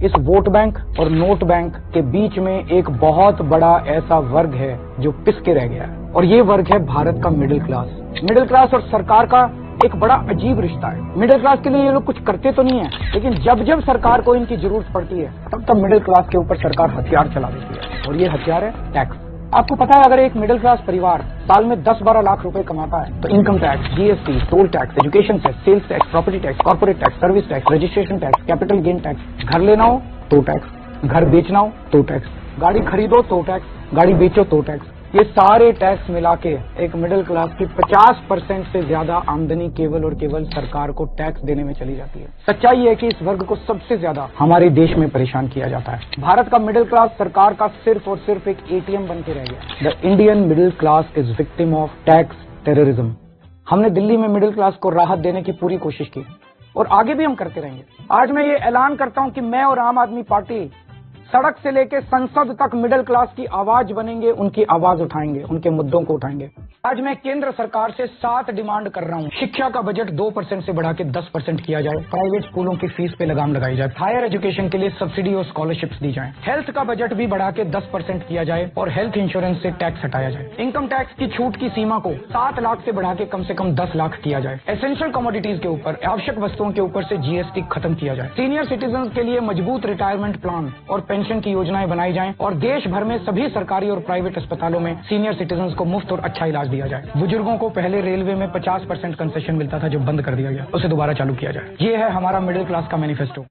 इस vote bank और note bank के बीच में एक बहुत बड़ा ऐसा वर्ग है जो पिसके रह गया है, और ये वर्ग है भारत का मिडिल क्लास। मिडिल क्लास और सरकार का एक बड़ा अजीब रिश्ता है। मिडिल क्लास के लिए ये लोग कुछ करते तो नहीं है, लेकिन जब जब सरकार को इनकी जरूरत पड़ती है तब तब मिडिल क्लास के ऊपर सरकार हथियार चला देती है, और ये हथियार है टैक्स। आपको पता है, अगर एक मिडिल क्लास परिवार साल में 10-12 लाख रुपए कमाता है तो income tax, GST, toll tax, education tax, sales tax, property tax, corporate tax, service tax, registration tax, capital gain tax, घर लेना हो तो टैक्स, घर बेचना हो तो टैक्स, गाड़ी खरीदो तो टैक्स, गाड़ी बेचो तो टैक्स, ये सारे टैक्स मिला के एक मिडिल क्लास की 50% से ज्यादा आमदनी केवल और केवल सरकार को टैक्स देने में चली जाती है। सच्चाई है कि इस वर्ग को सबसे ज्यादा हमारे देश में परेशान किया जाता है। भारत का मिडिल क्लास सरकार का सिर्फ और सिर्फ एक एटीएम बन के रह गया। The Indian middle class is victim of tax terrorism. हमने दिल्ली में मिडिल क्लास को राहत देने की पूरी कोशिश की और आगे भी हम करते रहेंगे। आज मैं ये ऐलान करता हूं कि मैं और आम आदमी पार्टी सड़क से लेकर संसद तक मिडिल क्लास की आवाज बनेंगे, उनकी आवाज उठाएंगे, उनके मुद्दों को उठाएंगे। आज मैं केंद्र सरकार से 7 डिमांड कर रहा हूं। शिक्षा का बजट 2% से बढ़ा के 10% किया जाए, प्राइवेट स्कूलों की फीस पे लगाम लगाई जाए, हायर एजुकेशन के लिए सब्सिडी और स्कॉलरशिप्स दी जाए, हेल्थ का बजट भी बढ़ा के 10% किया जाए और हेल्थ इंश्योरेंस से टैक्स हटाया जाए, इनकम टैक्स की छूट की सीमा को 7 लाख से बढ़ा के कम से कम 10 लाख किया जाए, एसेंशियल कमोडिटीज के ऊपर, आवश्यक वस्तुओं के ऊपर से जीएसटी खत्म किया जाए, सीनियर सिटीजन के लिए मजबूत रिटायरमेंट प्लान और पेंशन की योजनाएं बनाई जाएं और देश भर में सभी सरकारी और प्राइवेट अस्पतालों में सीनियर सिटीजन को मुफ्त और अच्छा इलाज दिया जाए। बुजुर्गों को पहले रेलवे में 50% कंसेशन मिलता था जो बंद कर दिया गया, उसे दोबारा चालू किया जाए। ये है हमारा मिडिल क्लास का मैनिफेस्टो।